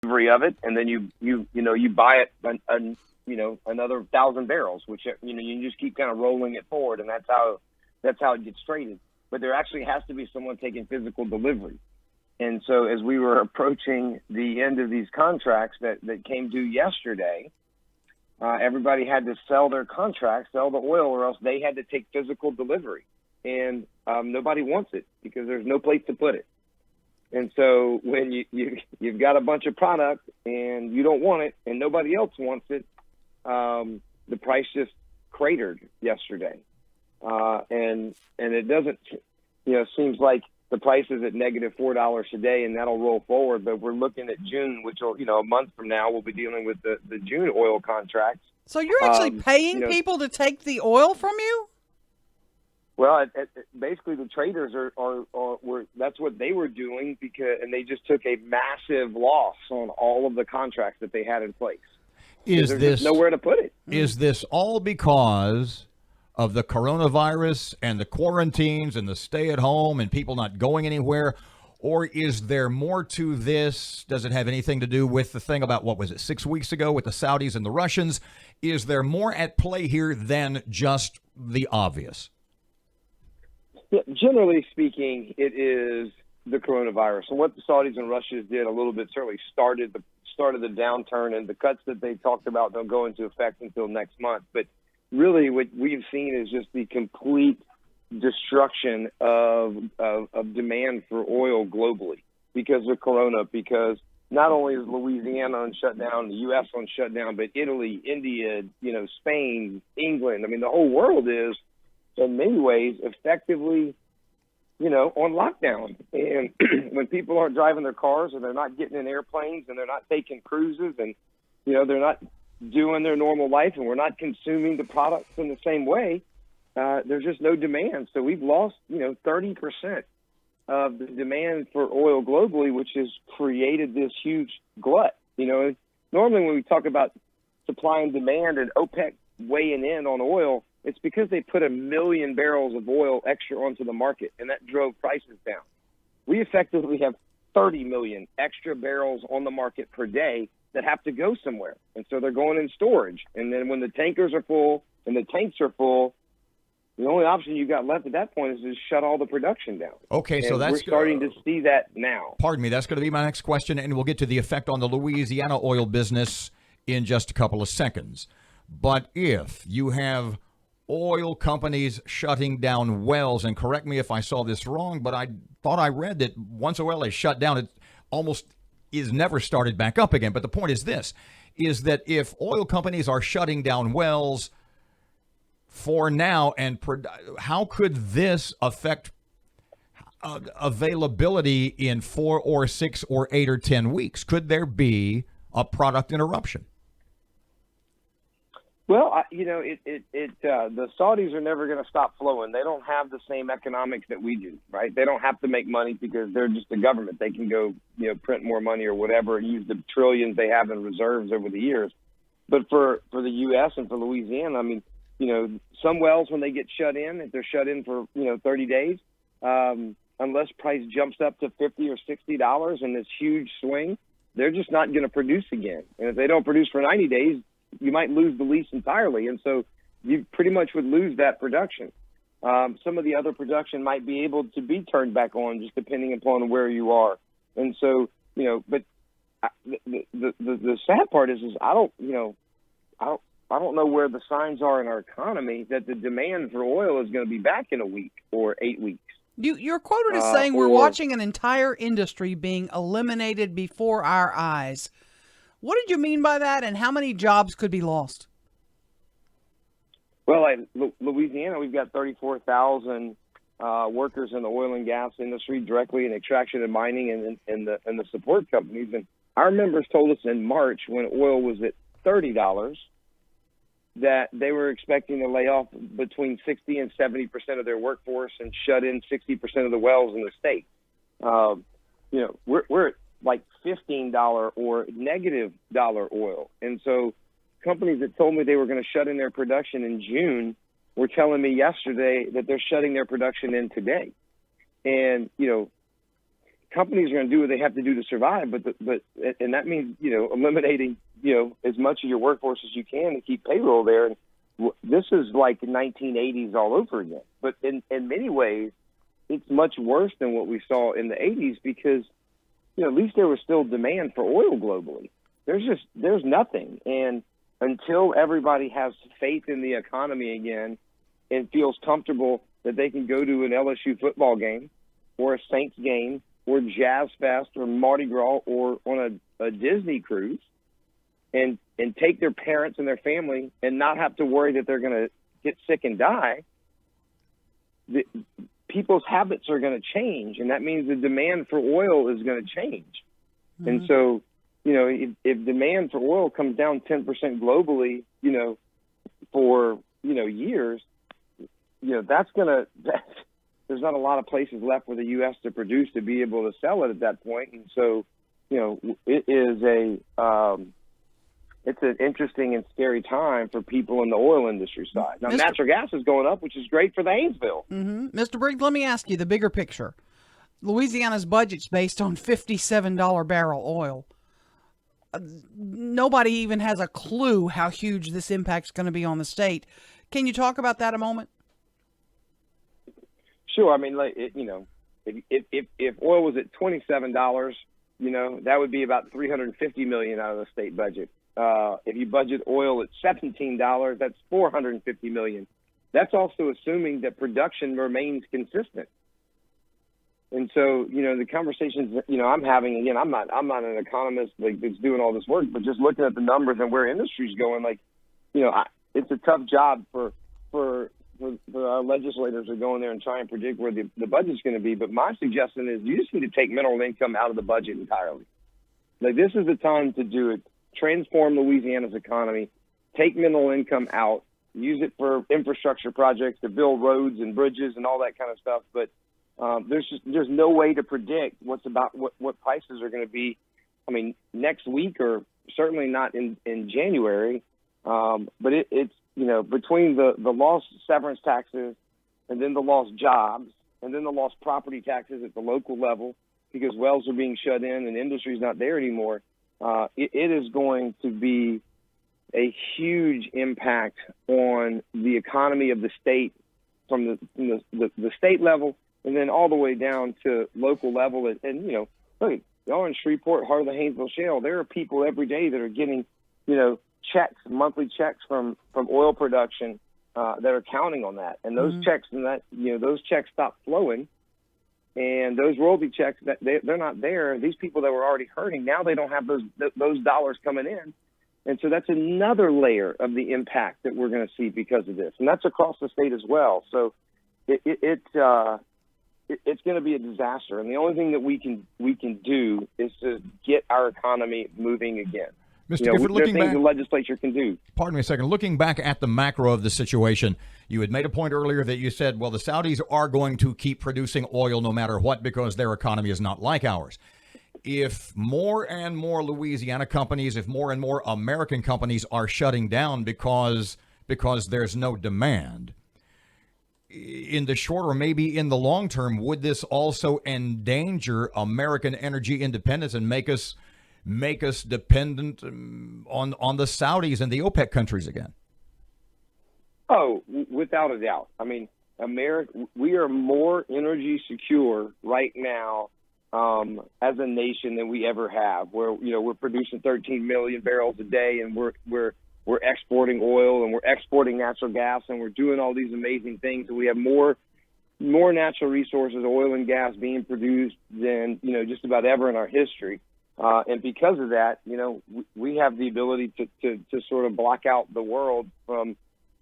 delivery of it, and then you buy it another 1,000 barrels, which you just keep kind of rolling it forward, and that's how it gets traded. But there actually has to be someone taking physical delivery. And so as we were approaching the end of these contracts that came due yesterday, everybody had to sell their contracts, sell the oil, or else they had to take physical delivery. And nobody wants it because there's no place to put it. And so when you've got a bunch of product and you don't want it and nobody else wants it, the price just cratered yesterday. And it doesn't, seems like the price is at negative $4 a day, and that'll roll forward. But we're looking at June, which will, a month from now, we'll be dealing with the June oil contracts. So you're actually paying people to take the oil from you? Well, basically the traders were that's what they were doing and they just took a massive loss on all of the contracts that they had in place. There's just nowhere to put it. Is this all because of the coronavirus and the quarantines and the stay at home and people not going anywhere? Or is there more to this? Does it have anything to do with the thing about, 6 weeks ago with the Saudis and the Russians? Is there more at play here than just the obvious? Yeah, generally speaking, it is the coronavirus. And what the Saudis and Russians did a little bit certainly started the downturn, and the cuts that they talked about don't go into effect until next month. But really what we've seen is just the complete destruction of demand for oil globally because of corona, because not only is Louisiana on shutdown, the U.S. on shutdown, but Italy, India, Spain, England. I mean, the whole world is, in many ways, effectively, on lockdown. And when people aren't driving their cars and they're not getting in airplanes and they're not taking cruises and, they're not doing their normal life and we're not consuming the products in the same way, there's just no demand. So we've lost, 30% of the demand for oil globally, which has created this huge glut. Normally when we talk about supply and demand and OPEC weighing in on oil, it's because they put 1 million barrels of oil extra onto the market, and that drove prices down. We effectively have 30 million extra barrels on the market per day that have to go somewhere. And so they're going in storage. And then when the tankers are full and the tanks are full, the only option you've got left at that point is to shut all the production down. Okay, so we're starting to see that now. Pardon me, that's going to be my next question, and we'll get to the effect on the Louisiana oil business in just a couple of seconds. But if you have oil companies shutting down wells, and correct me if I saw this wrong, but I thought I read that once a well is shut down, it almost is never started back up again. But the point is this, is that if oil companies are shutting down wells for now, and how could this affect availability in 4 or 6 or 8 or 10 weeks? Could there be a product interruption? Well, the Saudis are never going to stop flowing. They don't have the same economics that we do, right? They don't have to make money because they're just a government. They can go, print more money or whatever, and use the trillions they have in reserves over the years. But for the U.S. and for Louisiana, I mean, some wells, when they get shut in, if they're shut in for, 30 days, unless price jumps up to $50 or $60 in this huge swing, they're just not going to produce again. And if they don't produce for 90 days, you might lose the lease entirely. And so you pretty much would lose that production. Some of the other production might be able to be turned back on just depending upon where you are. And so, but the sad part is I don't know where the signs are in our economy that the demand for oil is going to be back in a week or 8 weeks. You're quoted as saying we're watching an entire industry being eliminated before our eyes. What did you mean by that, and how many jobs could be lost? Well, Louisiana, we've got 34,000 workers in the oil and gas industry, directly in extraction and mining, and the support companies. And our members told us in March, when oil was at $30, that they were expecting to lay off between 60 and 70% of their workforce and shut in 60% of the wells in the state. We're at like $15 or negative dollar oil. And so companies that told me they were going to shut in their production in June were telling me yesterday that they're shutting their production in today. And, companies are going to do what they have to do to survive, and that means, eliminating, as much of your workforce as you can to keep payroll there. And this is like the 1980s all over again. But in many ways, it's much worse than what we saw in the 80s because, at least there was still demand for oil globally. There's nothing. And until everybody has faith in the economy again and feels comfortable that they can go to an LSU football game or a Saints game or Jazz Fest or Mardi Gras or on a Disney cruise and take their parents and their family and not have to worry that they're going to get sick and die, people's habits are going to change, and that means the demand for oil is going to change. Mm-hmm. And so, if demand for oil comes down 10% globally, for, years, there's not a lot of places left for the U.S. to produce to be able to sell it at that point. And so, it is it's an interesting and scary time for people in the oil industry side. Now, natural gas is going up, which is great for the Haynesville. Mm-hmm. Mr. Briggs, let me ask you the bigger picture. Louisiana's budget's based on $57 barrel oil. Nobody even has a clue how huge this impact's going to be on the state. Can you talk about that a moment? Sure. I mean, if oil was at $27, that would be about $350 million out of the state budget. If you budget oil at $17, that's $450 million. That's also assuming that production remains consistent. And so, the conversations, I'm having, again, I'm not an economist that's doing all this work, but just looking at the numbers and where industry's going, it's a tough job for our legislators to go in there and try and predict where the budget's going to be. But my suggestion is you just need to take mineral income out of the budget entirely. This is the time to do it. Transform Louisiana's economy, take mineral income out, use it for infrastructure projects to build roads and bridges and all that kind of stuff. But there's no way to predict what prices are going to be. I mean, next week or certainly not in January. But it's between the lost severance taxes and then the lost jobs and then the lost property taxes at the local level because wells are being shut in and industry's not there anymore. It is going to be a huge impact on the economy of the state from the state level and then all the way down to local level. And look, y'all in Shreveport, heart of the Haynesville Shale, there are people every day that are getting, checks, monthly checks from oil production that are counting on that. And those checks and those checks stop flowing. And those royalty checks, they're not there. These people that were already hurting, now they don't have those dollars coming in. And so that's another layer of the impact that we're going to see because of this. And that's across the state as well. So it's going to be a disaster. And the only thing that we can do is to get our economy moving again. Mr. Gifford, looking back, the legislature can do. Pardon me a second. Looking back at the macro of the situation, you had made a point earlier that you said, well, the Saudis are going to keep producing oil no matter what because their economy is not like ours. If more and more Louisiana companies, if more and more American companies are shutting down because there's no demand, in the short or maybe in the long term, would this also endanger American energy independence and make us dependent on the Saudis and the OPEC countries again? Oh, without a doubt. I mean, we are more energy secure right now as a nation than we ever have. Where we're producing 13 million barrels a day, and we're exporting oil and we're exporting natural gas, and we're doing all these amazing things. And we have more natural resources, oil and gas, being produced than just about ever in our history. And because of that, we have the ability to sort of block out the world from,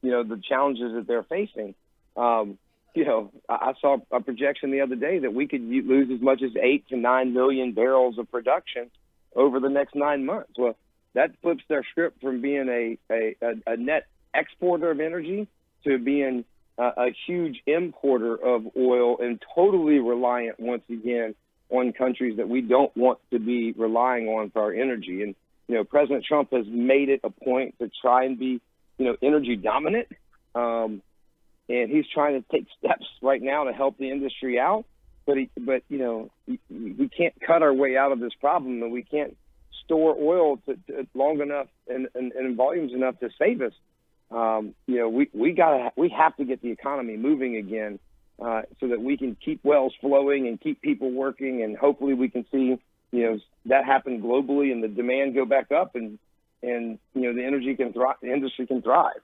the challenges that they're facing. I saw a projection the other day that we could lose as much as 8 to 9 million barrels of production over the next 9 months. Well, that flips their script from being a net exporter of energy to being a huge importer of oil and totally reliant once again on countries that we don't want to be relying on for our energy. And, President Trump has made it a point to try and be, energy dominant. And he's trying to take steps right now to help the industry out. but you know, we can't cut our way out of this problem, and we can't store oil to long enough and in volumes enough to save us. You know, we have to get the economy moving again, so that we can keep wells flowing and keep people working, and hopefully we can see, you know, that happen globally and the demand go back up, and you know, the industry can thrive.